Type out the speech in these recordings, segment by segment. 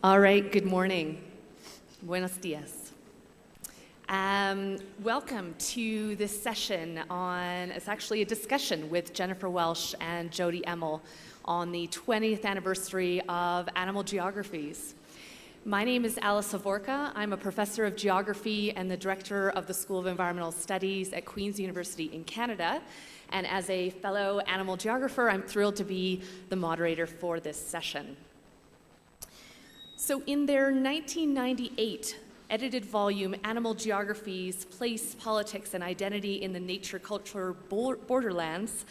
All right, good morning. Buenos dias. Welcome to this session it's actually a discussion with Jennifer Wolch and Jody Emel on the 20th anniversary of Animal Geographies. My name is Alice Savorka. I'm a professor of geography and the director of the School of Environmental Studies at Queen's University in Canada. And as a fellow animal geographer, I'm thrilled to be the moderator for this session. So in their 1998 edited volume, Animal Geographies, Place, Politics, and Identity in the Nature-Culture Borderlands,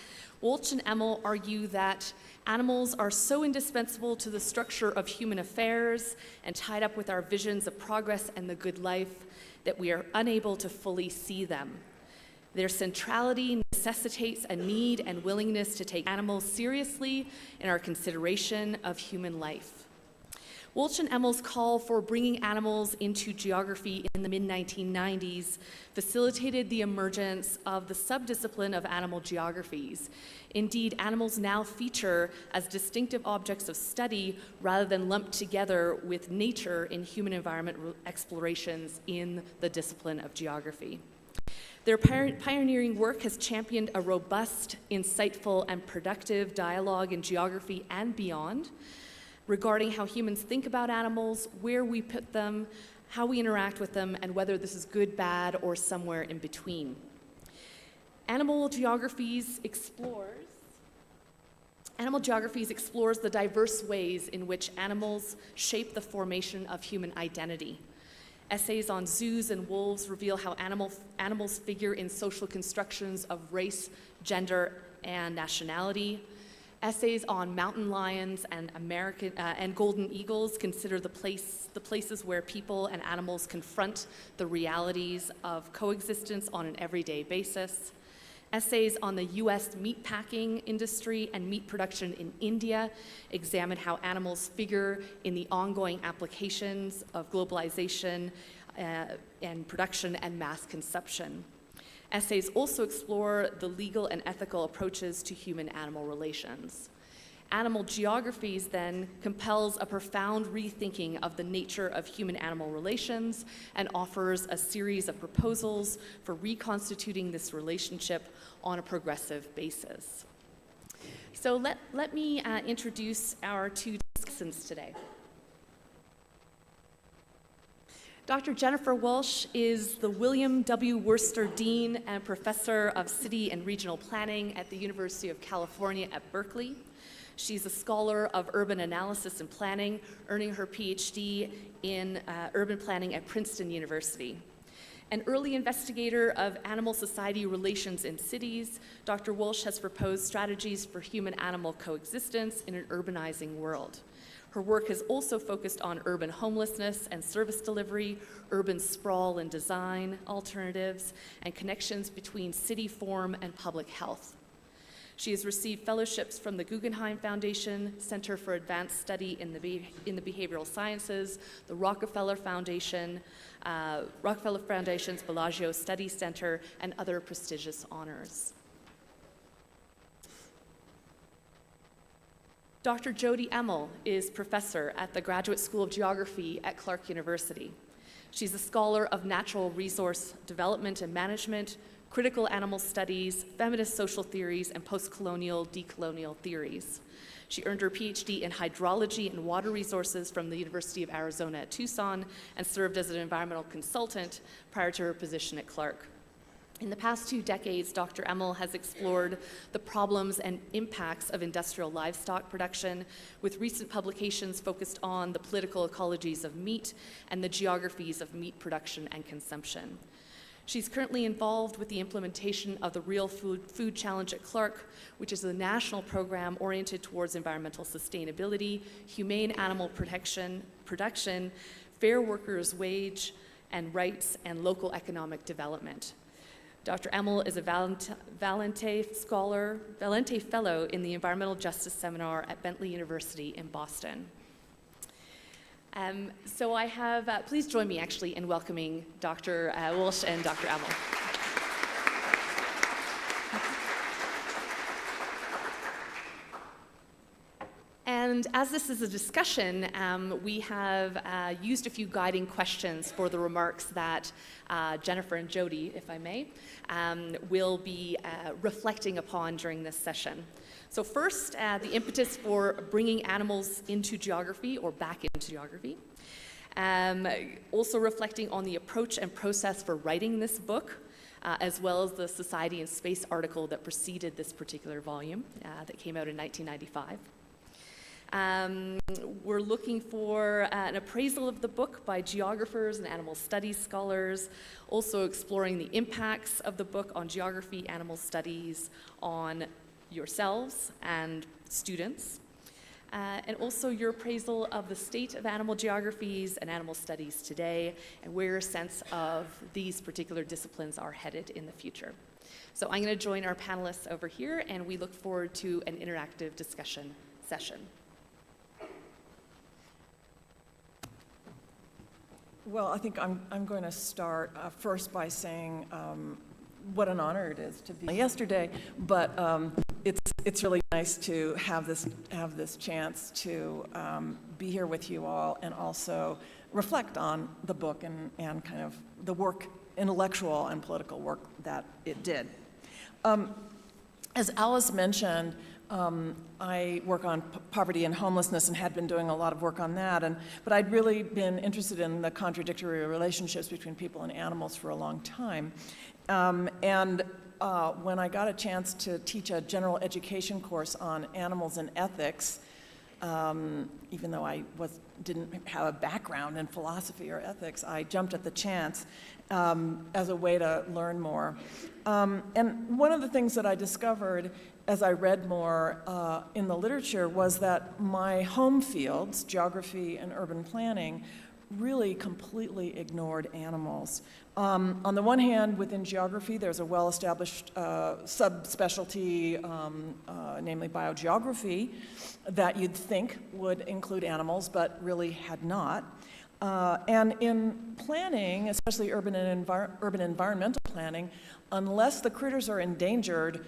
Wolch and Emel argue that animals are so indispensable to the structure of human affairs and tied up with our visions of progress and the good life that we are unable to fully see them. Their centrality necessitates a need and willingness to take animals seriously in our consideration of human life. Wolch and Emel's call for bringing animals into geography in the mid-1990s facilitated the emergence of the subdiscipline of animal geographies. Indeed, animals now feature as distinctive objects of study rather than lumped together with nature in human environment explorations in the discipline of geography. Their pioneering work has championed a robust, insightful, and productive dialogue in geography and beyond, regarding how humans think about animals, where we put them, how we interact with them, and whether this is good, bad, or somewhere in between. Animal Geographies explores the diverse ways in which animals shape the formation of human identity. Essays on zoos and wolves reveal how animals figure in social constructions of race, gender, and nationality. Essays on mountain lions and golden eagles consider the places where people and animals confront the realities of coexistence on an everyday basis. Essays on the U.S. meatpacking industry and meat production in India examine how animals figure in the ongoing applications of globalization and production and mass consumption. Essays also explore the legal and ethical approaches to human-animal relations. Animal Geographies then compels a profound rethinking of the nature of human-animal relations and offers a series of proposals for reconstituting this relationship on a progressive basis. So let me introduce our two discussants today. Dr. Jennifer Wolch is the William W. Worcester Dean and Professor of City and Regional Planning at the University of California at Berkeley. She's a scholar of urban analysis and planning, earning her PhD in urban planning at Princeton University. An early investigator of animal-society relations in cities, Dr. Wolch has proposed strategies for human-animal coexistence in an urbanizing world. Her work has also focused on urban homelessness and service delivery, urban sprawl and design alternatives, and connections between city form and public health. She has received fellowships from the Guggenheim Foundation, Center for Advanced Study in the Behavioral Sciences, the Rockefeller Foundation's Bellagio Study Center, and other prestigious honors. Dr. Jody Emel is professor at the Graduate School of Geography at Clark University. She's a scholar of natural resource development and management, critical animal studies, feminist social theories, and post-colonial, decolonial theories. She earned her PhD in hydrology and water resources from the University of Arizona at Tucson and served as an environmental consultant prior to her position at Clark. In the past 2 decades, Dr. Emel has explored the problems and impacts of industrial livestock production, with recent publications focused on the political ecologies of meat and the geographies of meat production and consumption. She's currently involved with the implementation of the Real Food Challenge at Clark, which is a national program oriented towards environmental sustainability, humane animal production, fair workers' wage and rights, and local economic development. Dr. Emel is a Valente Fellow in the Environmental Justice Seminar at Bentley University in Boston. So I have, please join me actually in welcoming Dr. Wolch and Dr. Emel. And And as this is a discussion, we have used a few guiding questions for the remarks that Jennifer and Jody, if I may, will be reflecting upon during this session. So first, the impetus for bringing animals into geography or back into geography. Also reflecting on the approach and process for writing this book, as well as the Society in Space article that preceded this particular volume that came out in 1995. We're looking for an appraisal of the book by geographers and animal studies scholars, also exploring the impacts of the book on geography, animal studies, on yourselves and students, and also your appraisal of the state of animal geographies and animal studies today, and where a sense of these particular disciplines are headed in the future. So I'm going to join our panelists over here, and we look forward to an interactive discussion session. Well, I think I'm going to start first by saying what an honor it is to be yesterday, but it's really nice to have this chance to be here with you all and also reflect on the book and kind of the work, intellectual and political work that it did. As Alice mentioned, I work on poverty and homelessness and had been doing a lot of work on that, but I'd really been interested in the contradictory relationships between people and animals for a long time. When I got a chance to teach a general education course on animals and ethics, even though I didn't have a background in philosophy or ethics, I jumped at the chance as a way to learn more. And one of the things that I discovered as I read more in the literature was that my home fields, geography and urban planning, really completely ignored animals. On the one hand, within geography, there's a well-established subspecialty, namely biogeography, that you'd think would include animals, but really had not. And in planning, especially urban environmental planning, unless the critters are endangered,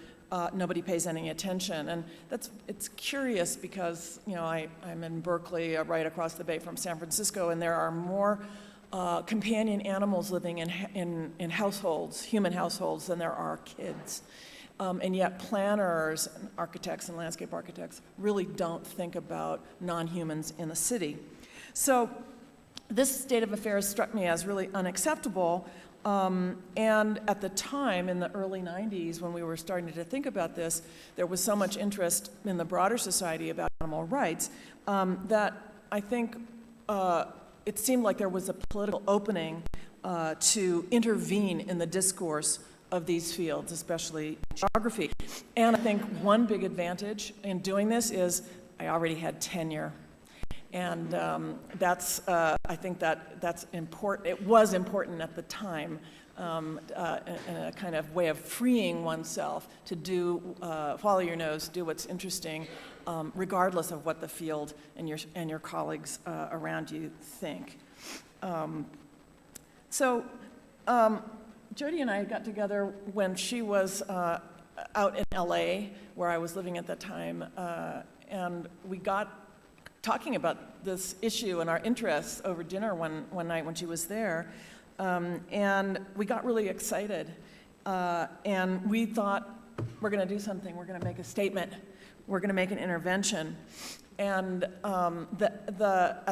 nobody pays any attention. And it's curious because, I'm in Berkeley, right across the bay from San Francisco, and there are more companion animals living in households, human households, than there are kids. And yet planners, and architects and landscape architects really don't think about non-humans in the city. So this state of affairs struck me as really unacceptable. And at the time, in the early 90s, when we were starting to think about this, there was so much interest in the broader society about animal rights that I think it seemed like there was a political opening to intervene in the discourse of these fields, especially geography. And I think one big advantage in doing this is I already had tenure. And I think that's important. It was important at the time, in a kind of way of freeing oneself to follow your nose, do what's interesting, regardless of what the field and your colleagues around you think. So Jody and I got together when she was out in LA, where I was living at that time, and we got talking about this issue and our interests over dinner one night when she was there, and we got really excited, and we thought, we're going to do something, we're going to make a statement, we're going to make an intervention. And at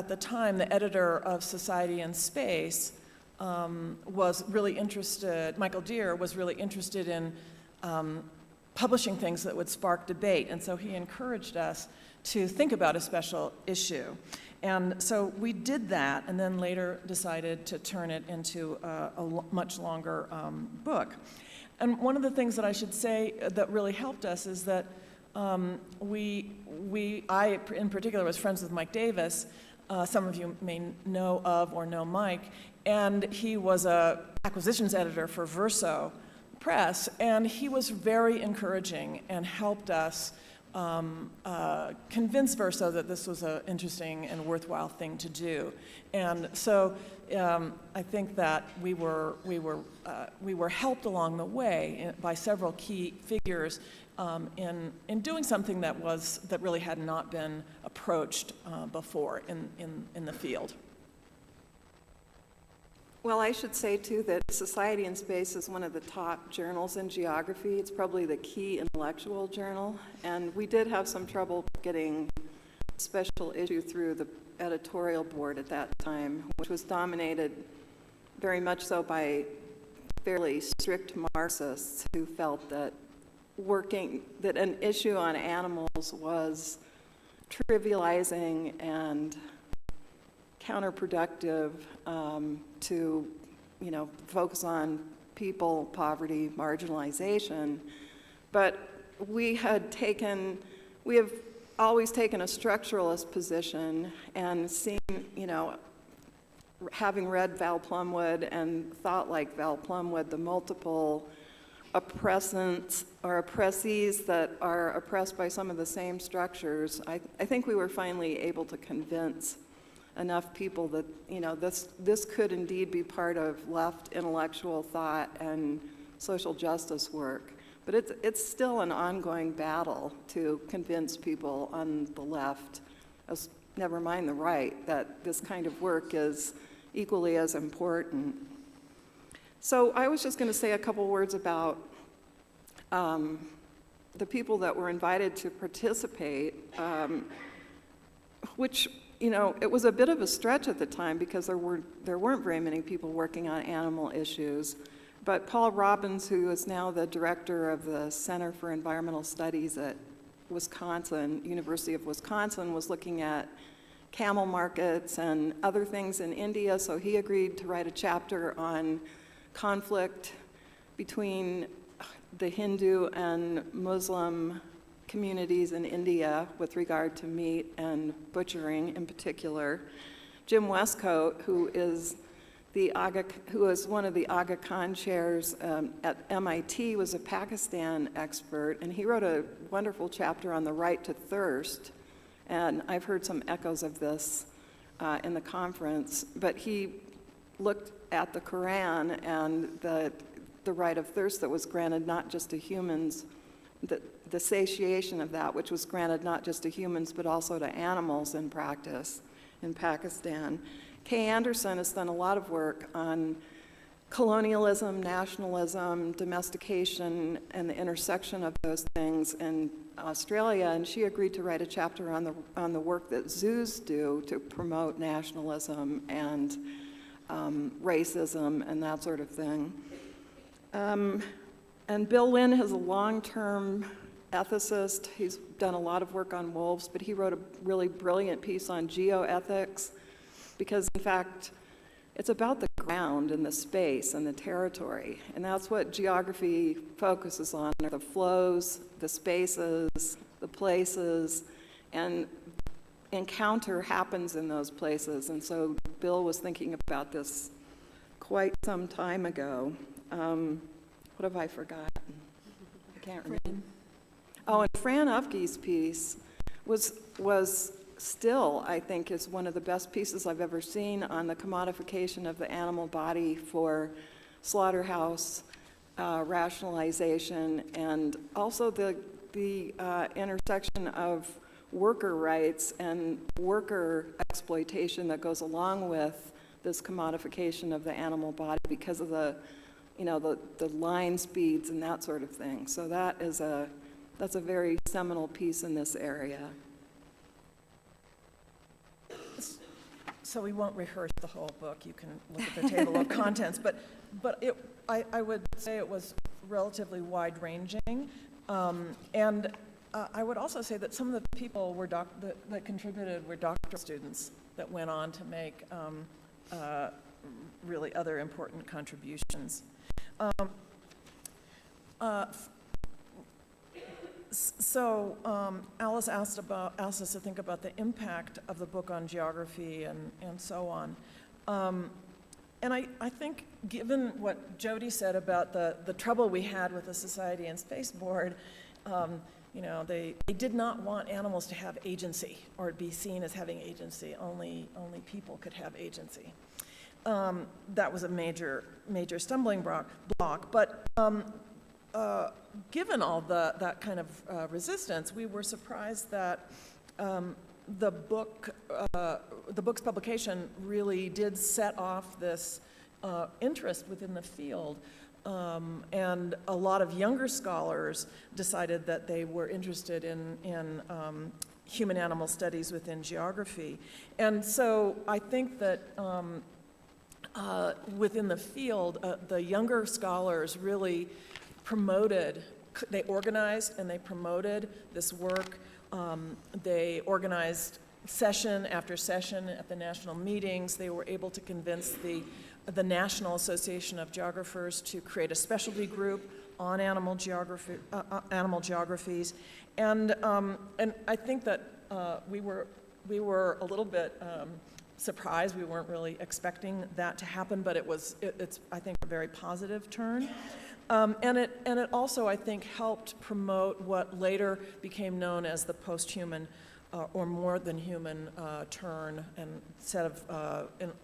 the time, the editor of Society in Space was really interested, Michael Deere was really interested in publishing things that would spark debate, and so he encouraged us to think about a special issue. And so we did that, and then later decided to turn it into a much longer book. And one of the things that I should say that really helped us is that I in particular was friends with Mike Davis. Some of you may know of or know Mike, and he was an acquisitions editor for Verso Press, and he was very encouraging and helped us convince Verso that this was an interesting and worthwhile thing to do. And so I think that we were helped along the way by several key figures in doing something that really had not been approached before in the field. Well, I should say, too, that Society in Space is one of the top journals in geography. It's probably the key intellectual journal, and we did have some trouble getting a special issue through the editorial board at that time, which was dominated very much so by fairly strict Marxists who felt that that an issue on animals was trivializing and counterproductive to, focus on people, poverty, marginalization. But we have always taken a structuralist position and seen, having read Val Plumwood and thought like Val Plumwood, the multiple oppressants or oppressees that are oppressed by some of the same structures, I think we were finally able to convince enough people that this could indeed be part of left intellectual thought and social justice work. But it's still an ongoing battle to convince people on the left, never mind the right, that this kind of work is equally as important. So I was just going to say a couple words about the people that were invited to participate, which it was a bit of a stretch at the time because there weren't very many people working on animal issues. But Paul Robbins, who is now the director of the Center for Environmental Studies at University of Wisconsin, was looking at camel markets and other things in India, so he agreed to write a chapter on conflict between the Hindu and Muslim communities in India with regard to meat and butchering in particular. Jim Westcott, who is one of the Aga Khan chairs at MIT, was a Pakistan expert, and he wrote a wonderful chapter on the right to thirst. And I've heard some echoes of this in the conference, but he looked at the Quran and the right of thirst that was granted not just to humans, the satiation of that, which was granted not just to humans but also to animals in practice in Pakistan. Kay Anderson has done a lot of work on colonialism, nationalism, domestication, and the intersection of those things in Australia, and she agreed to write a chapter on the work that zoos do to promote nationalism and racism and that sort of thing. And Bill Lynn is a long-term ethicist. He's done a lot of work on wolves, but he wrote a really brilliant piece on geoethics because, in fact, it's about the ground and the space and the territory, and that's what geography focuses on, are the flows, the spaces, the places, and encounter happens in those places. And so Bill was thinking about this quite some time ago. What have I forgotten? I can't remember. Oh, and Fran Ufke's piece was still, I think, is one of the best pieces I've ever seen on the commodification of the animal body for slaughterhouse rationalization, and also the intersection of worker rights and worker exploitation that goes along with this commodification of the animal body because of the line speeds and that sort of thing. So that's a very seminal piece in this area. So we won't rehearse the whole book. You can look at the table of contents, but I would say it was relatively wide-ranging, and I would also say that some of the people that contributed were doctoral students that went on to make really other important contributions. Alice asked us to think about the impact of the book on geography and so on. And I think, given what Jody said about the trouble we had with the Society and Space Board, they did not want animals to have agency or be seen as having agency. Only people could have agency. That was a major stumbling block. But given all that kind of resistance, we were surprised that the book's publication really did set off this interest within the field. And a lot of younger scholars decided that they were interested in human-animal studies within geography. And so I think that within the field, the younger scholars really they organized and they promoted this work. They organized session after session at the national meetings. They were able to convince the National Association of Geographers to create a specialty group on animal geographies, and I think that we were a little bit surprised. We weren't really expecting that to happen, but it's I think a very positive turn, and it also I think helped promote what later became known as the post-human or more than human turn and set of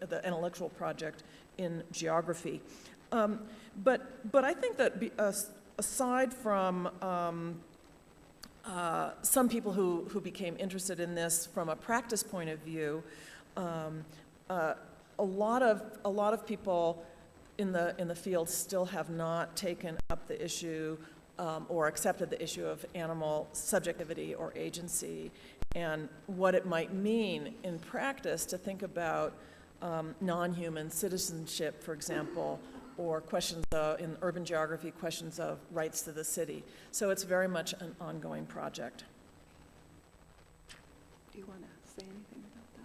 the intellectual project in geography. But I think that aside from some people who became interested in this from a practice point of view, a lot of people in the field still have not taken up the issue or accepted the issue of animal subjectivity or agency and what it might mean in practice to think about non-human citizenship, for example, or questions in urban geography, questions of rights to the city. So it's very much an ongoing project. Do you want to say anything about that?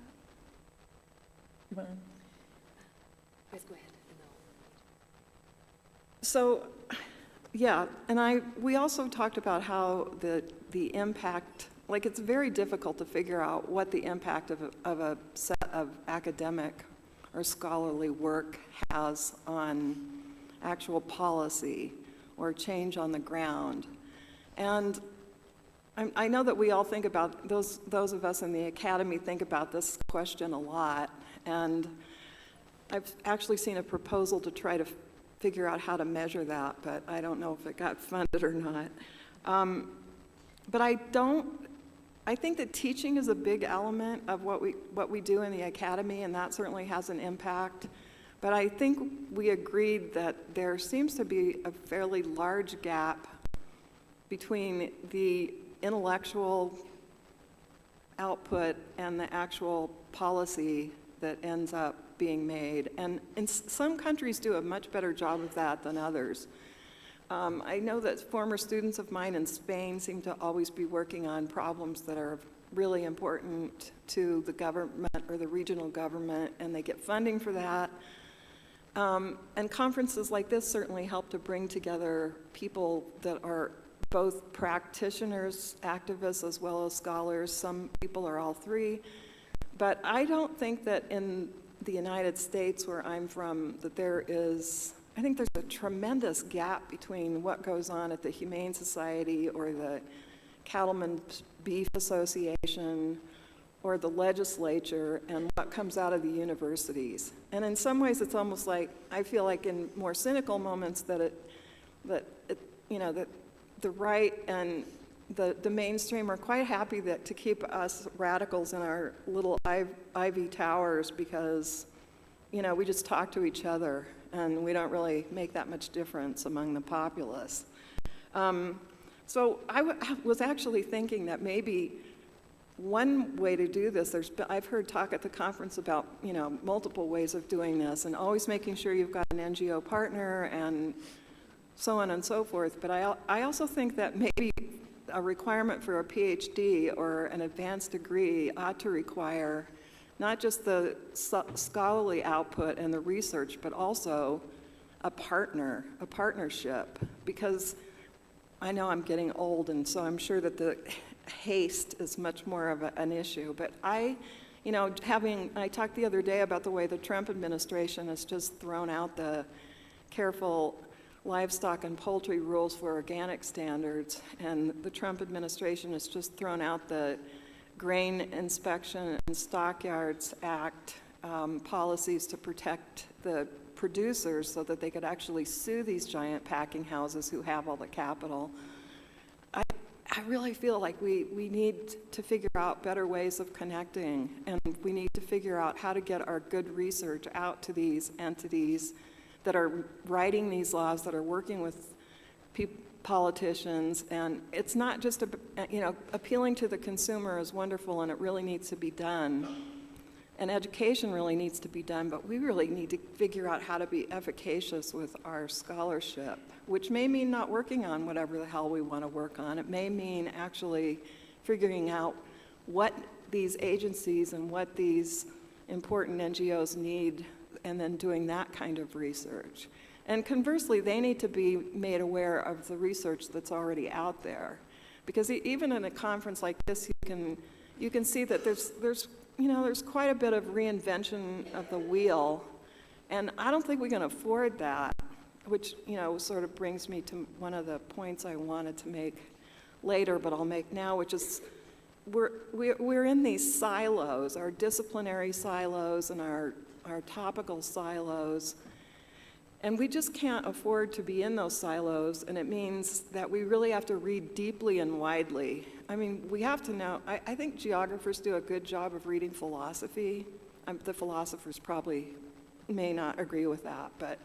You want to? Yes, go ahead. So, yeah, and we also talked about how the impact, like it's very difficult to figure out what the impact of a set of academic or scholarly work has on actual policy or change on the ground. And I know that we all think about, those of us in the academy think about this question a lot, and I've actually seen a proposal to try to figure out how to measure that, but I don't know if it got funded or not. But I think that teaching is a big element of what we do in the academy, and that certainly has an impact. But I think we agreed that there seems to be a fairly large gap between the intellectual output and the actual policy that ends up being made. And some countries do a much better job of that than others. I know that former students of mine in Spain seem to always be working on problems that are really important to the government or the regional government, and they get funding for that. And conferences like this certainly help to bring together people that are both practitioners, activists, as well as scholars. Some people are all three. But I don't think that in the United States, where I'm from, that I think there's a tremendous gap between what goes on at the Humane Society or the Cattlemen's Beef Association or the legislature and what comes out of the universities. And in some ways, it's almost like, I feel like in more cynical moments that the right and the mainstream are quite happy to keep us radicals in our little ivy towers because, we just talk to each other and we don't really make that much difference among the populace. So I was actually thinking that maybe one way to do this, I've heard talk at the conference about, multiple ways of doing this and always making sure you've got an NGO partner and so on and so forth. But I also think that maybe a requirement for a PhD or an advanced degree ought to require not just the scholarly output and the research, but also a partnership, because I know I'm getting old, and so I'm sure that the haste is much more of an issue. But I talked the other day about the way the Trump administration has just thrown out the careful livestock and poultry rules for organic standards, and the Trump administration has just thrown out the Grain Inspection and Stockyards Act policies to protect the producers so that they could actually sue these giant packing houses who have all the capital. I really feel like we need to figure out better ways of connecting, and we need to figure out how to get our good research out to these entities that are writing these laws, that are working with politicians. And it's not just, appealing to the consumer is wonderful, and it really needs to be done. And education really needs to be done, but we really need to figure out how to be efficacious with our scholarship, which may mean not working on whatever the hell we want to work on. It may mean actually figuring out what these agencies and what these important NGOs need, and then doing that kind of research. And conversely, they need to be made aware of the research that's already out there. Because even in a conference like this, you can see that there's quite a bit of reinvention of the wheel, and I don't think we can afford that, which, sort of brings me to one of the points I wanted to make later, but I'll make now, which is we're in these silos, our disciplinary silos and our topical silos, and we just can't afford to be in those silos, and it means that we really have to read deeply and widely. I mean, we have to know, I think geographers do a good job of reading philosophy. The philosophers probably may not agree with that, but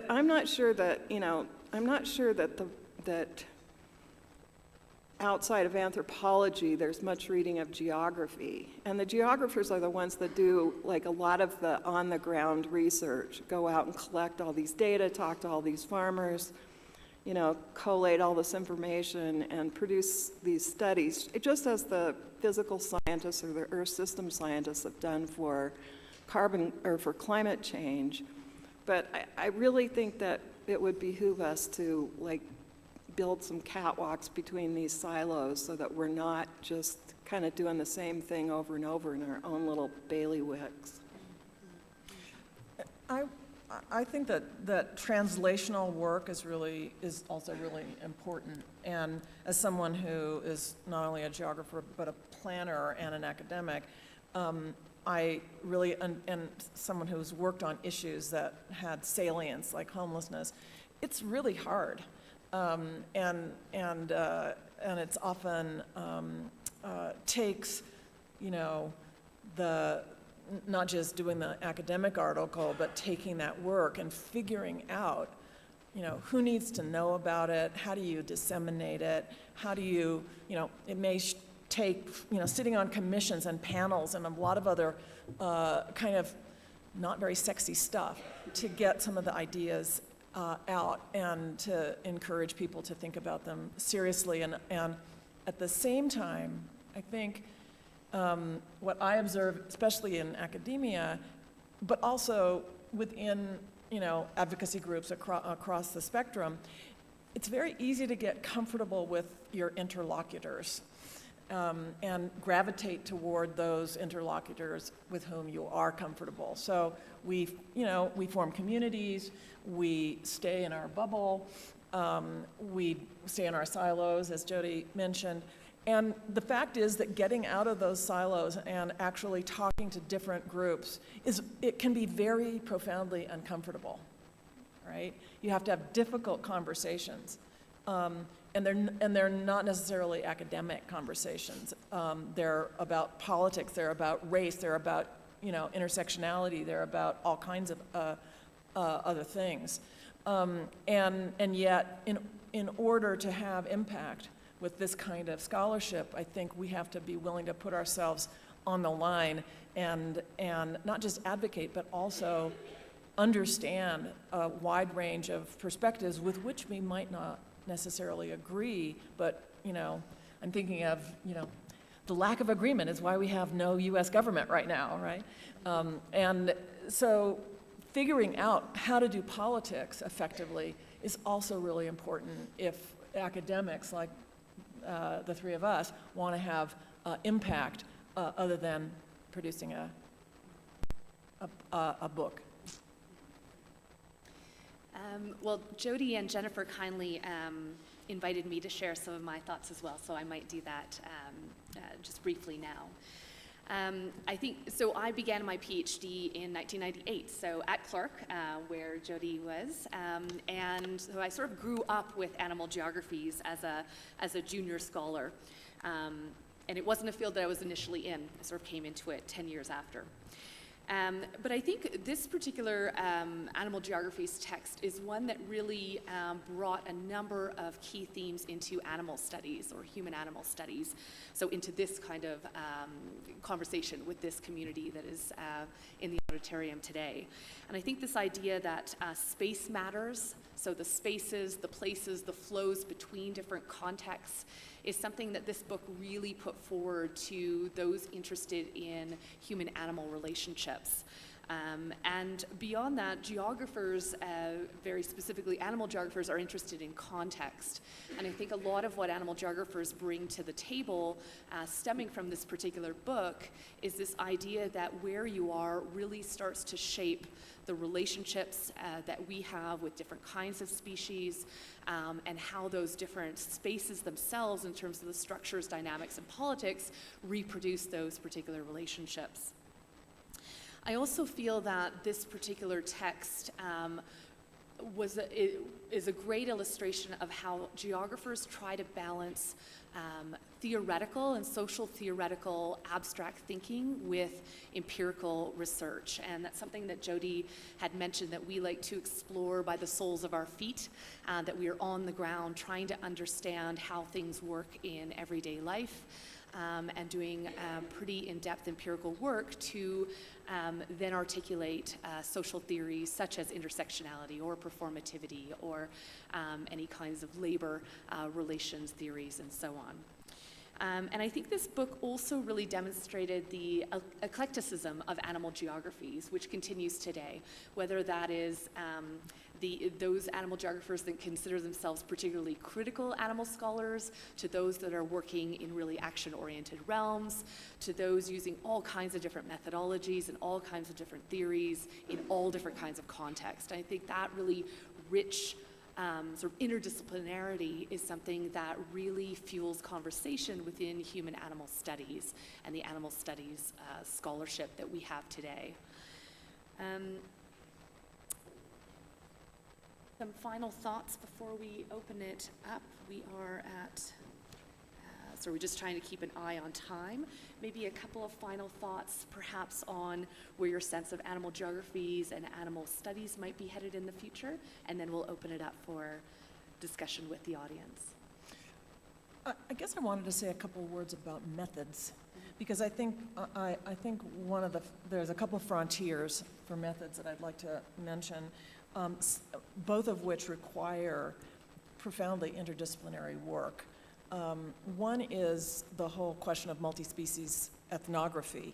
I'm not sure that, that outside of anthropology, there's much reading of geography. And the geographers are the ones that do like a lot of the on-the-ground research, go out and collect all these data, talk to all these farmers, collate all this information and produce these studies, just as the physical scientists or the earth system scientists have done for for climate change. But I really think that it would behoove us to build some catwalks between these silos so that we're not just kind of doing the same thing over and over in our own little bailiwicks. I think that translational work is also really important. And as someone who is not only a geographer but a planner and an academic, I really, and someone who's worked on issues that had salience like homelessness, it's really hard. And it's often takes, not just doing the academic article, but taking that work and figuring out, who needs to know about it, how do you disseminate it, how do you, it may take, sitting on commissions and panels and a lot of other kind of not very sexy stuff to get some of the ideas out and to encourage people to think about them seriously. And at the same time, I think what I observe, especially in academia, but also within advocacy groups across the spectrum, it's very easy to get comfortable with your interlocutors and gravitate toward those interlocutors with whom you are comfortable. So we form communities, we stay in our bubble, we stay in our silos, as Jody mentioned. And the fact is that getting out of those silos and actually talking to different groups it can be very profoundly uncomfortable, right? You have to have difficult conversations. And they're not necessarily academic conversations. They're about politics, they're about race, they're about intersectionality, they're about all kinds of other things. And yet, in order to have impact with this kind of scholarship, I think we have to be willing to put ourselves on the line and not just advocate, but also understand a wide range of perspectives with which we might not necessarily agree, but I'm thinking of the lack of agreement is why we have no U.S. government right now, right? And so figuring out how to do politics effectively is also really important if academics like the three of us want to have impact other than producing a book. Well, Jody and Jennifer kindly invited me to share some of my thoughts as well, so I might do that just briefly now. I think, so I began my PhD in 1998, so at Clark, where Jody was, and so I sort of grew up with animal geographies as a junior scholar, and it wasn't a field that I was initially in. I sort of came into it 10 years after. But I think this particular animal geographies text is one that really brought a number of key themes into animal studies or human animal studies, so into this kind of conversation with this community that is in the auditorium today. And I think this idea that space matters, so the spaces, the places, the flows between different contexts, is something that this book really put forward to those interested in human-animal relationships. And beyond that, geographers, very specifically animal geographers, are interested in context. And I think a lot of what animal geographers bring to the table, stemming from this particular book, is this idea that where you are really starts to shape the relationships that we have with different kinds of species, and how those different spaces themselves, in terms of the structures, dynamics, and politics, reproduce those particular relationships. I also feel that this particular text is a great illustration of how geographers try to balance theoretical and social theoretical abstract thinking with empirical research. And that's something that Jody had mentioned, that we like to explore by the soles of our feet, that we are on the ground trying to understand how things work in everyday life, and doing pretty in-depth empirical work to then articulate social theories such as intersectionality or performativity or any kinds of labor relations theories and so on. And I think this book also really demonstrated the eclecticism of animal geographies, which continues today, whether that is those animal geographers that consider themselves particularly critical animal scholars, to those that are working in really action-oriented realms, to those using all kinds of different methodologies and all kinds of different theories in all different kinds of contexts. I think that really rich sort of interdisciplinarity is something that really fuels conversation within human-animal studies and the animal studies scholarship that we have today. Some final thoughts before we open it up. We are at, so we're just trying to keep an eye on time. Maybe a couple of final thoughts perhaps on where your sense of animal geographies and animal studies might be headed in the future, and then we'll open it up for discussion with the audience. I guess I wanted to say a couple of words about methods, because I think there's a couple of frontiers for methods that I'd like to mention, both of which require profoundly interdisciplinary work. One is the whole question of multi-species ethnography,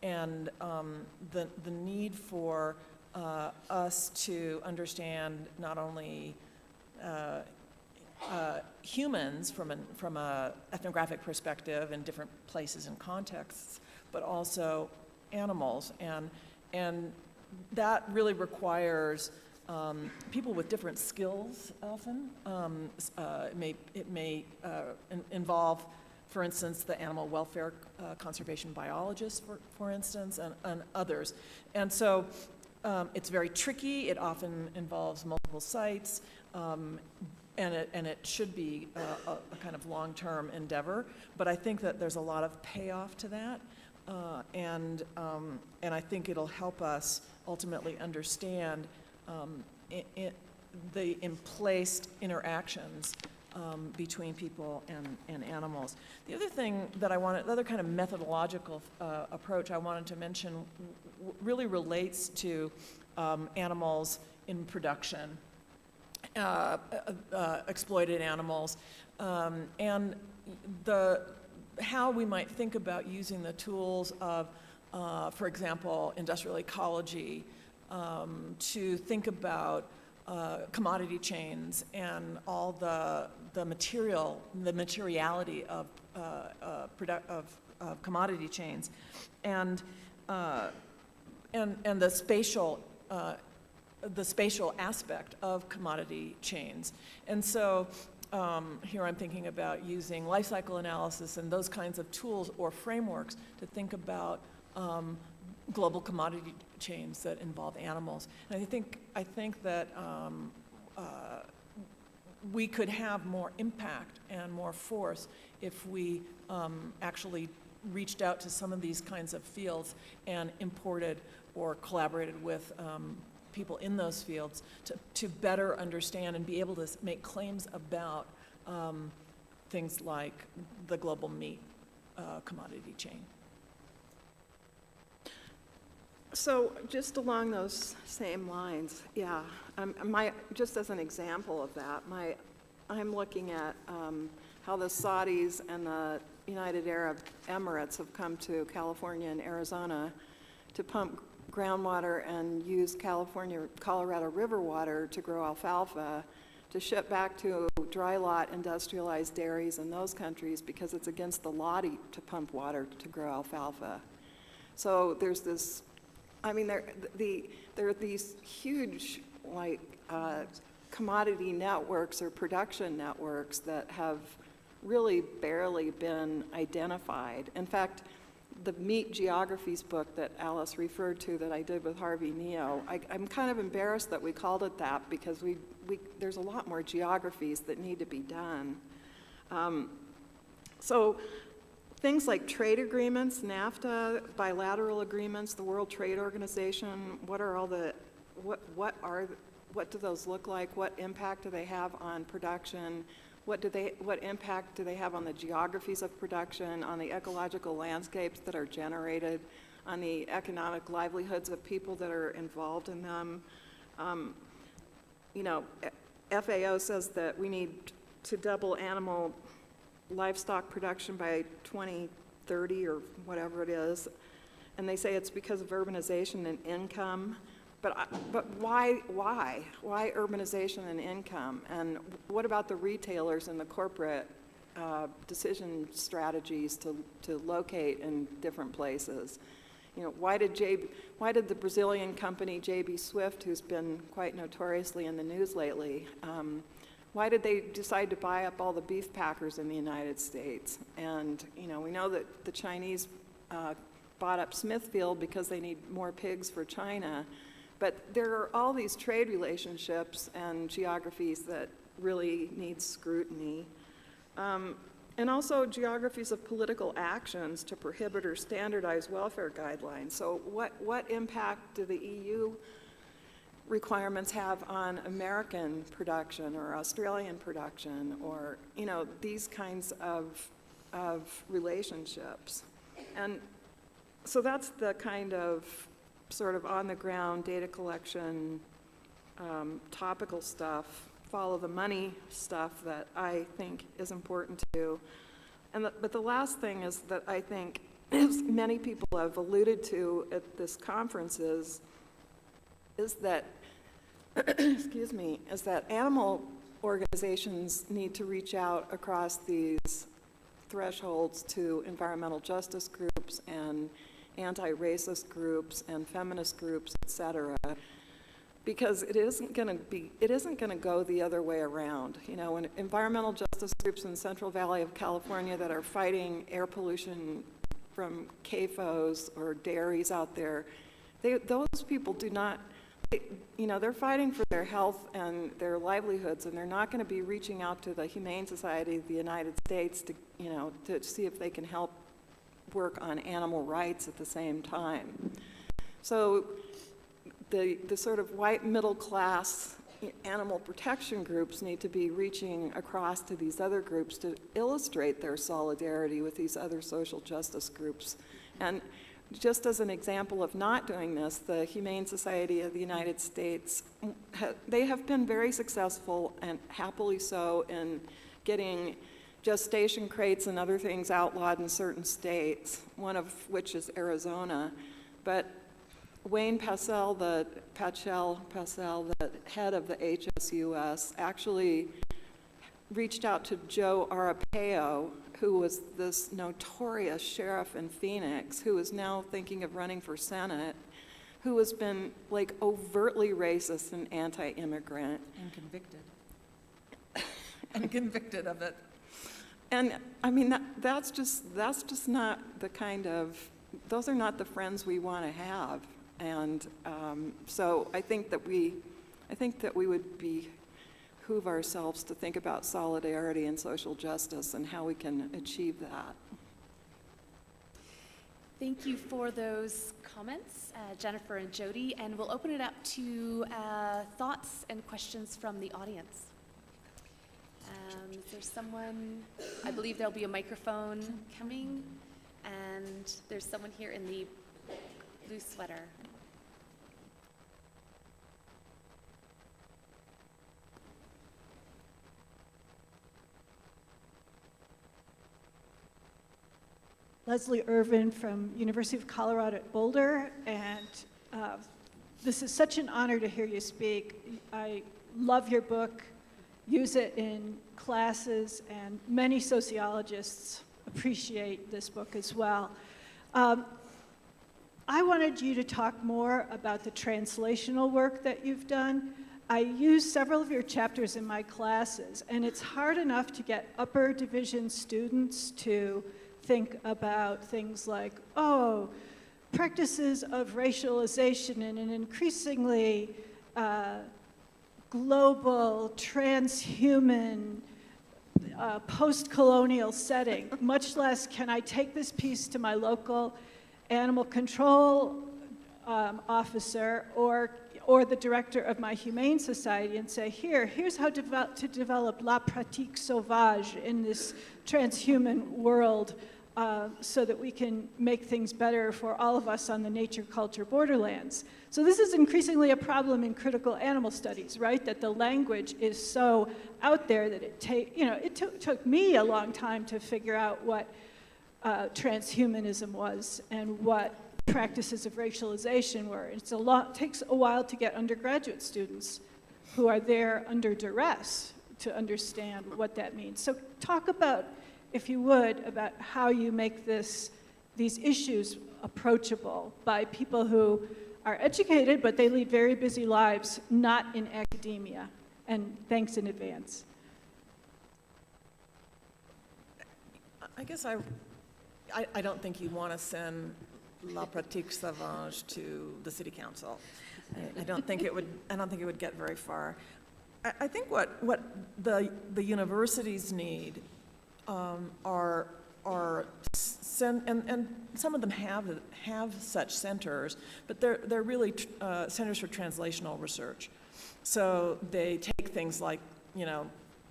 and the need for us to understand not only humans from an ethnographic perspective in different places and contexts, but also animals, and that really requires people with different skills often. It may involve, for instance, the animal welfare conservation biologists, for instance, and others. And so it's very tricky. It often involves multiple sites, and it should be a kind of long-term endeavor. But I think that there's a lot of payoff to that, and I think it'll help us ultimately understand the in-placed interactions between people and animals. The other thing that the other kind of methodological approach I wanted to mention really relates to animals in production, exploited animals, and how we might think about using the tools of, for example, industrial ecology, to think about commodity chains and all the materiality of commodity chains, and the spatial aspect of commodity chains. And so here I'm thinking about using life cycle analysis and those kinds of tools or frameworks to think about global commodity chains that involve animals. And I think that we could have more impact and more force if we actually reached out to some of these kinds of fields and imported or collaborated with people in those fields to better understand and be able to make claims about things like the global meat commodity chain. So just along those same lines, yeah, just as an example of that, I'm looking at how the Saudis and the United Arab Emirates have come to California and Arizona to pump groundwater and use Colorado River water to grow alfalfa, to ship back to dry lot industrialized dairies in those countries because it's against the law to pump water to grow alfalfa. So there's this, I mean, there are these huge, like, commodity networks or production networks that have really barely been identified. In fact, the Meat Geographies book that Alice referred to that I did with Harvey Neo, I'm kind of embarrassed that we called it that because there's a lot more geographies that need to be done. So things like trade agreements, NAFTA, bilateral agreements, the World Trade Organization, what do those look like? What impact do they have on production? What impact do they have on the geographies of production, on the ecological landscapes that are generated, on the economic livelihoods of people that are involved in them? FAO says that we need to double animal livestock production by 2030 or whatever it is, and they say it's because of urbanization and income. But why urbanization and income? And what about the retailers and the corporate decision strategies to locate in different places? Why did the Brazilian company J.B. Swift, who's been quite notoriously in the news lately, why did they decide to buy up all the beef packers in the United States? And we know that the Chinese bought up Smithfield because they need more pigs for China. But there are all these trade relationships and geographies that really need scrutiny. And also geographies of political actions to prohibit or standardize welfare guidelines. So what impact do the EU requirements have on American production or Australian production or, these kinds of relationships? And so that's the kind of sort of on-the-ground data collection, topical stuff, follow the money stuff that I think is important to do. But the last thing is that I think many people have alluded to at this conference is that, excuse me, is that animal organizations need to reach out across these thresholds to environmental justice groups and anti-racist groups and feminist groups, et cetera, because it isn't going to go the other way around. When environmental justice groups in the Central Valley of California that are fighting air pollution from CAFOs or dairies out there, those people do not, they're fighting for their health and their livelihoods, and they're not going to be reaching out to the Humane Society of the United States to see if they can help work on animal rights at the same time. So the sort of white middle class animal protection groups need to be reaching across to these other groups to illustrate their solidarity with these other social justice groups. And just as an example of not doing this, the Humane Society of the United States, they have been very successful and happily so in getting gestation crates and other things outlawed in certain states, one of which is Arizona. But Wayne Pacell, the head of the HSUS, actually reached out to Joe Arpaio, who was this notorious sheriff in Phoenix, who is now thinking of running for Senate, who has been overtly racist and anti-immigrant. And convicted. and convicted of it. And I mean, that's just not the kind of, those are not the friends we want to have. And so I think that we would behoove ourselves to think about solidarity and social justice and how we can achieve that. Thank you for those comments, Jennifer and Jody, and we'll open it up to thoughts and questions from the audience. Is there someone? I believe there'll be a microphone coming, and there's someone here in the blue sweater. Leslie Irvin from University of Colorado at Boulder, and this is such an honor to hear you speak. I love your book, use it in classes, and many sociologists appreciate this book as well. I wanted you to talk more about the translational work that you've done. I use several of your chapters in my classes, and it's hard enough to get upper division students to think about things like, oh, practices of racialization in an increasingly global, transhuman, post-colonial setting, much less can I take this piece to my local animal control officer or the director of my humane society and say, here's how to develop la pratique sauvage in this transhuman world so that we can make things better for all of us on the nature-culture borderlands. So this is increasingly a problem in critical animal studies, right? That the language is so out there that it took me a long time to figure out what transhumanism was and what practices of racialization were. It takes a while to get undergraduate students who are there under duress to understand what that means. So talk about, if you would, about how you make these issues approachable by people who are educated, but they lead very busy lives, not in academia. And thanks in advance. I guess I don't think you want to send La Pratique Sauvage to the city council. I don't think it would get very far. I think what the universities need are and some of them have such centers, but they're really centers for translational research. So they take things like,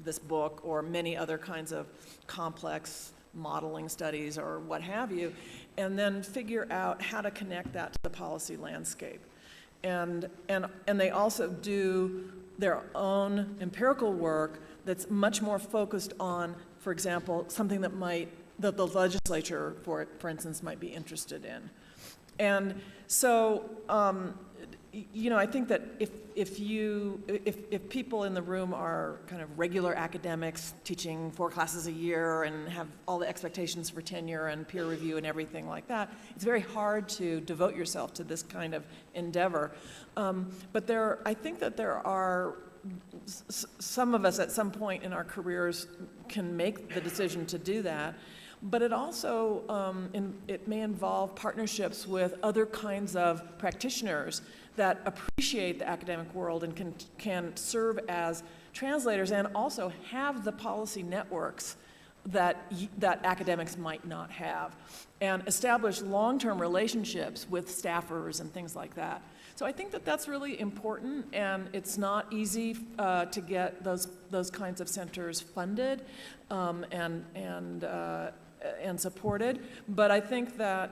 this book or many other kinds of complex modeling studies or what have you, and then figure out how to connect that to the policy landscape. And they also do their own empirical work that's much more focused on, for example, something that the legislature, for instance, might be interested in. And so, I think that if people in the room are kind of regular academics teaching 4 classes a year and have all the expectations for tenure and peer review and everything like that, it's very hard to devote yourself to this kind of endeavor. But I think that there are some of us at some point in our careers can make the decision to do that. But it also, it may involve partnerships with other kinds of practitioners that appreciate the academic world and can serve as translators and also have the policy networks that academics might not have, and establish long-term relationships with staffers and things like that. So I think that that's really important, and it's not easy to get those kinds of centers funded and supported, but I think that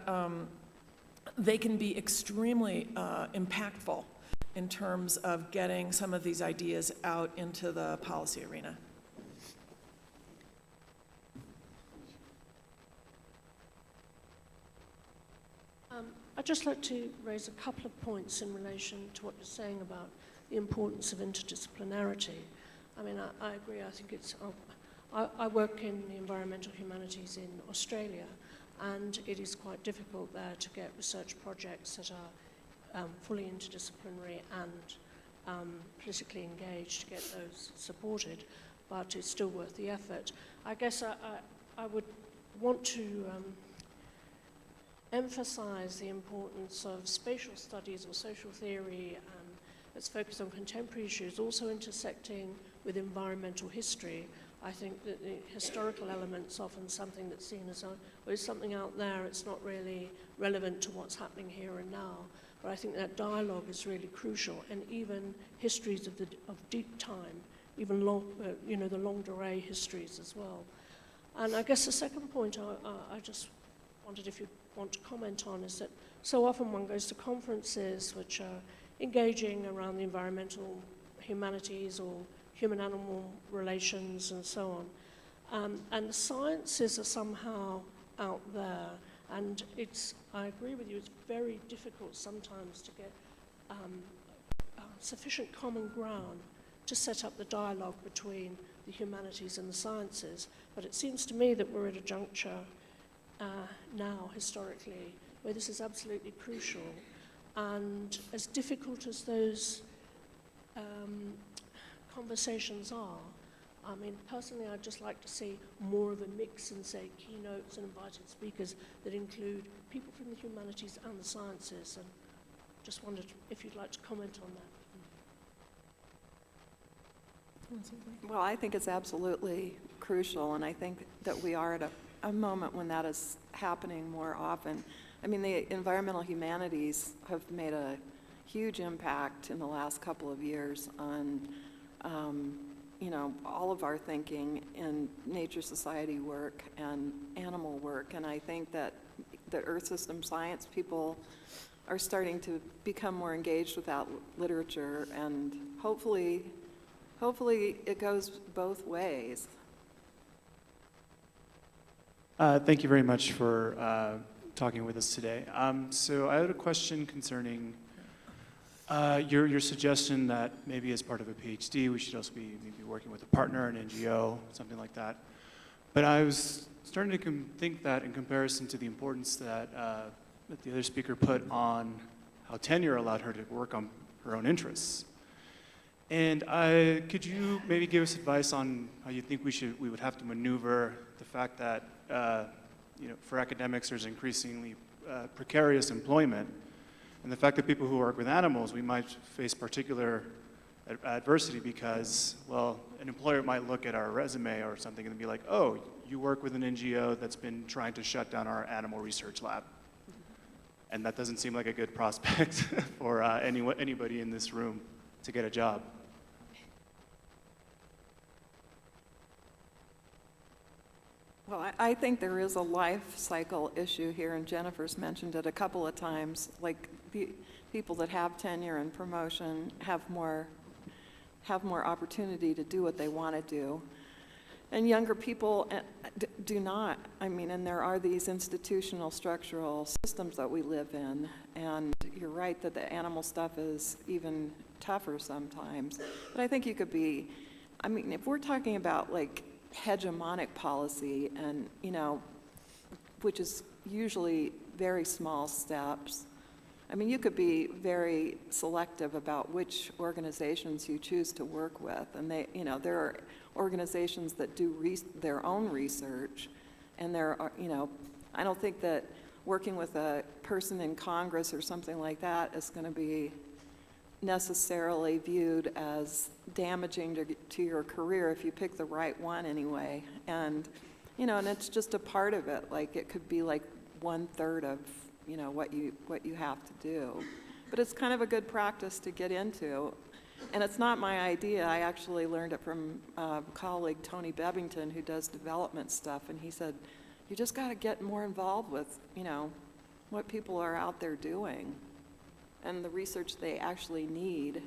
they can be extremely impactful in terms of getting some of these ideas out into the policy arena. I'd just like to raise a couple of points in relation to what you're saying about the importance of interdisciplinarity. I mean, I agree. I think it's... I work in the environmental humanities in Australia, and it is quite difficult there to get research projects that are fully interdisciplinary and politically engaged to get those supported. but it's still worth the effort. I guess I would want to emphasize the importance of spatial studies or social theory that's focused on contemporary issues, also intersecting with environmental history. I think that the historical element's often something that's seen as, well, there's something out there, it's not really relevant to what's happening here and now. But I think that dialogue is really crucial, and even histories of deep time, even long, the longue durée histories as well. And I guess the second point I just wondered if you want to comment on is that so often one goes to conferences which are engaging around the environmental humanities or human-animal relations and so on. And the sciences are somehow out there, and I agree with you, it's very difficult sometimes to get sufficient common ground to set up the dialogue between the humanities and the sciences. But it seems to me that we're at a juncture now, historically, where this is absolutely crucial. And as difficult as those conversations are, I mean, personally, I'd just like to see more of a mix in, say, keynotes and invited speakers that include people from the humanities and the sciences. And just wondered if you'd like to comment on that. Well, I think it's absolutely crucial, and I think that we are at a moment when that is happening more often. I mean, the environmental humanities have made a huge impact in the last couple of years on, all of our thinking in nature society work and animal work. And I think that the Earth system science people are starting to become more engaged with that literature, and hopefully it goes both ways. Thank you very much for talking with us today. So I had a question concerning your suggestion that maybe as part of a PhD, we should also be maybe working with a partner, an NGO, something like that. But I was starting to think that in comparison to the importance that the other speaker put on how tenure allowed her to work on her own interests. And could you maybe give us advice on how you think we would have to maneuver the fact that for academics there's increasingly precarious employment, and the fact that people who work with animals, we might face particular adversity because, well, an employer might look at our resume or something and be like, oh, you work with an NGO that's been trying to shut down our animal research lab. And that doesn't seem like a good prospect for anybody in this room to get a job. Well, I think there is a life cycle issue here, and Jennifer's mentioned it a couple of times. Like, people that have tenure and promotion have more opportunity to do what they want to do, and younger people do not. I mean, and there are these institutional structural systems that we live in, and you're right that the animal stuff is even tougher sometimes. But I think you could be, I mean, if we're talking about like hegemonic policy, and which is usually very small steps, I mean, you could be very selective about which organizations you choose to work with, and there are organizations that do their own research, and there are, I don't think that working with a person in Congress or something like that is going to be necessarily viewed as damaging to your career if you pick the right one anyway. And and it's just a part of it. Like, it could be like 1/3 of what you have to do, but it's kind of a good practice to get into. And it's not my idea. I actually learned it from a colleague, Tony Bebbington, who does development stuff, and he said, you just got to get more involved with what people are out there doing and the research they actually need.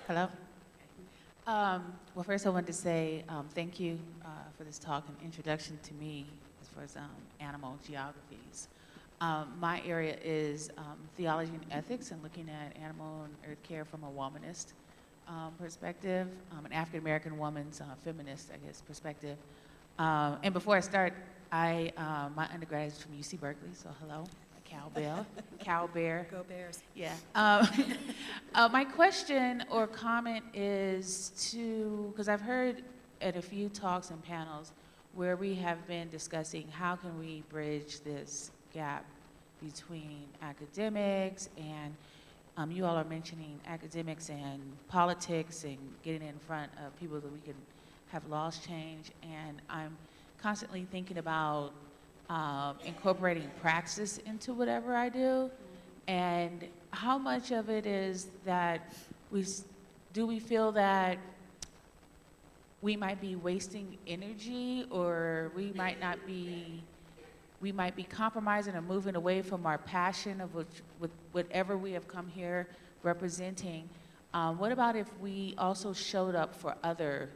Hello? Well, first I wanted to say thank you for this talk and introduction to me as far as animal geographies. My area is theology and ethics, and looking at animal and earth care from a womanist perspective, an African-American woman's feminist, I guess, perspective. And before I start, my undergrad is from UC Berkeley, so hello. I Cowbear. Go Bears. Yeah. My question or comment is because I've heard at a few talks and panels where we have been discussing how can we bridge this gap between academics and you all are mentioning academics and politics and getting in front of people that we can have laws change. And I'm constantly thinking about incorporating praxis into whatever I do. And how much of it is that we feel that we might be wasting energy, or we might be compromising or moving away from our passion of with whatever we have come here representing. What about if we also showed up for other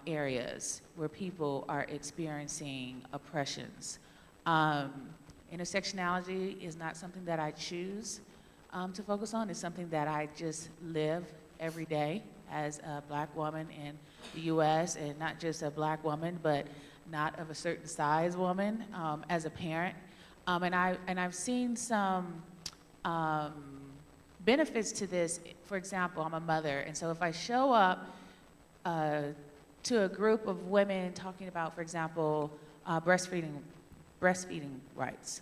areas where people are experiencing oppressions? Intersectionality is not something that I choose to focus on. It's something that I just live every day as a Black woman in the U.S., and not just a Black woman, but not of a certain size woman, as a parent. And I've seen some benefits to this. For example, I'm a mother, and so if I show up to a group of women talking about, for example, breastfeeding rights,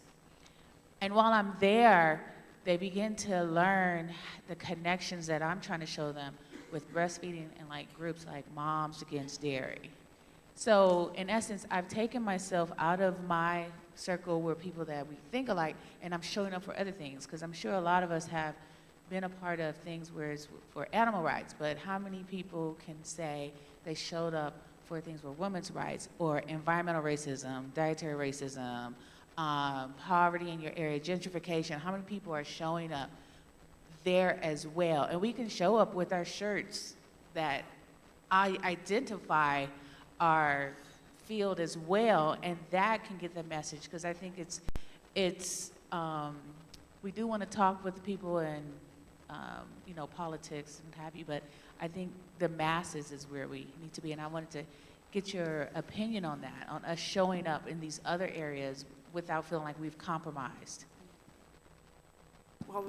and while I'm there, they begin to learn the connections that I'm trying to show them with breastfeeding and like groups like Moms Against Dairy. So in essence, I've taken myself out of my circle where people that we think alike, and I'm showing up for other things, because I'm sure a lot of us have been a part of things where it's for animal rights, but how many people can say they showed up for things for women's rights or environmental racism, dietary racism, poverty in your area, gentrification? How many people are showing up there as well? And we can show up with our shirts that I identify our field as well, and that can get the message, because I think it's we do want to talk with people and politics and have you, but I think the masses is where we need to be, and I wanted to get your opinion on that, on us showing up in these other areas without feeling like we've compromised. Well,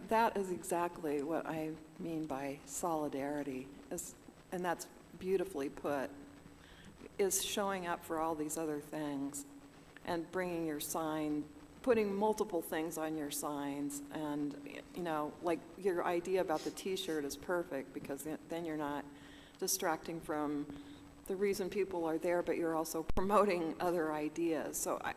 that is exactly what I mean by solidarity, and that's beautifully put, is showing up for all these other things and bringing your sign, putting multiple things on your signs, and like your idea about the t-shirt is perfect, because then you're not distracting from the reason people are there, but you're also promoting other ideas. So I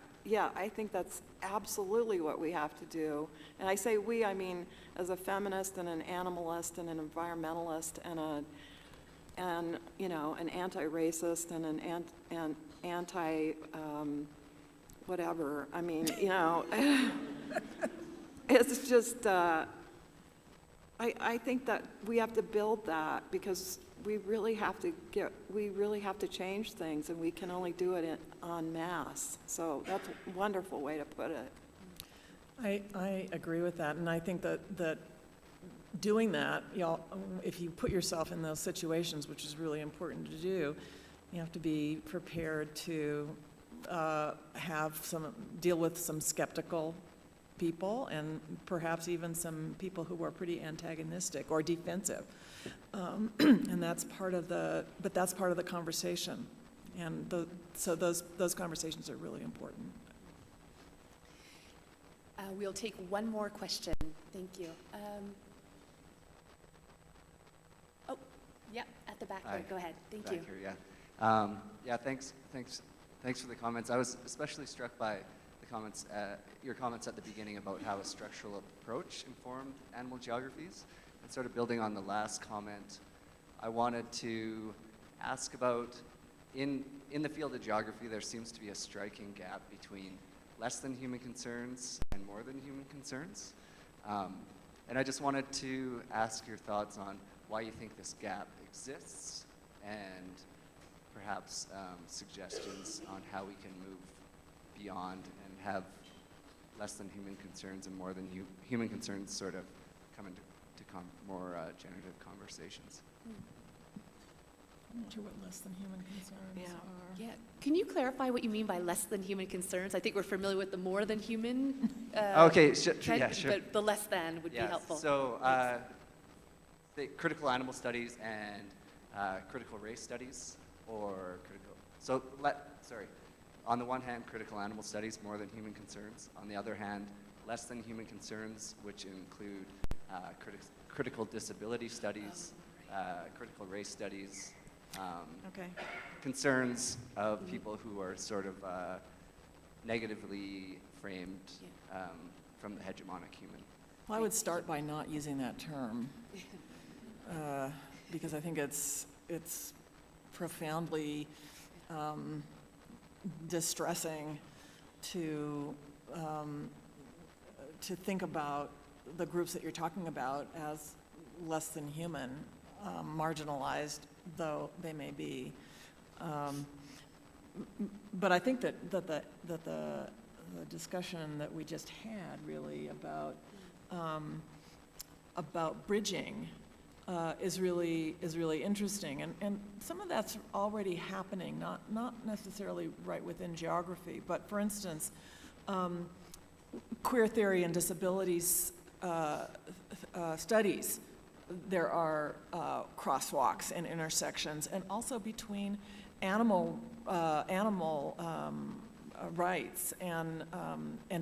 think that's absolutely what we have to do. And I say we, I mean as a feminist and an animalist and an environmentalist and an anti-racist and an anti whatever. I mean, it's just I think that we have to build that, because we really have to change things, and we can only do it en masse. So that's a wonderful way to put it. I agree with that, and I think that doing that, if you put yourself in those situations, which is really important to do, you have to be prepared to deal with some skeptical people, and perhaps even some people who are pretty antagonistic or defensive, and that's part of the conversation, and so those conversations are really important. We'll take one more question. Thank you. Yeah, at the back there. Go ahead. Thank you. Here, thanks for the comments. I was especially struck by the comments, your comments at the beginning about how a structural approach informed animal geographies. And sort of building on the last comment, I wanted to ask about, in the field of geography, there seems to be a striking gap between less than human concerns and more than human concerns. And I just wanted to ask your thoughts on why you think this gap exists, and perhaps suggestions on how we can move beyond and have less than human concerns and more than human concerns sort of come into more generative conversations. I'm not sure what less than human concerns Yeah. are. Yeah. Can you clarify what you mean by less than human concerns? I think we're familiar with the more than human. Okay, trend, yeah, sure. But the less than would be helpful. So, the critical animal studies and critical race studies, or critical. So, on the one hand, critical animal studies, more than human concerns. On the other hand, less than human concerns, which include critical disability studies, critical race studies, Okay. concerns of people who are sort of negatively framed from the hegemonic human. Well, I would start by not using that term because I think it's profoundly distressing to think about the groups that you're talking about as less than human, marginalized though they may be. But I think that the discussion that we just had really about bridging is really interesting, and some of that's already happening, not necessarily right within geography, but for instance, queer theory and disabilities studies. There are crosswalks and intersections, and also between animal rights and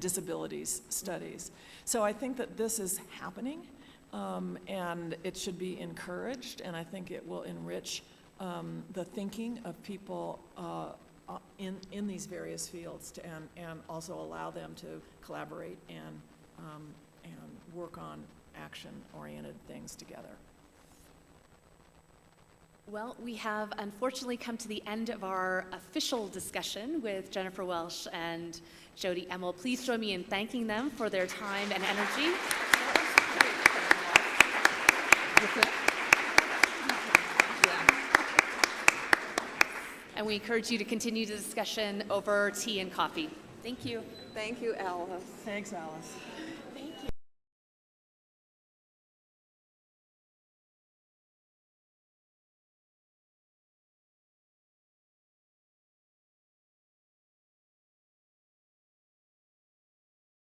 disabilities studies. So I think that this is happening, and it should be encouraged, and I think it will enrich the thinking of people in these various fields, and also allow them to collaborate and work on action-oriented things together. Well, we have unfortunately come to the end of our official discussion with Jennifer Welch and Jody Emel. Please join me in thanking them for their time and energy. And we encourage you to continue the discussion over tea and coffee. Thank you. Thank you, Alice. Thanks, Alice.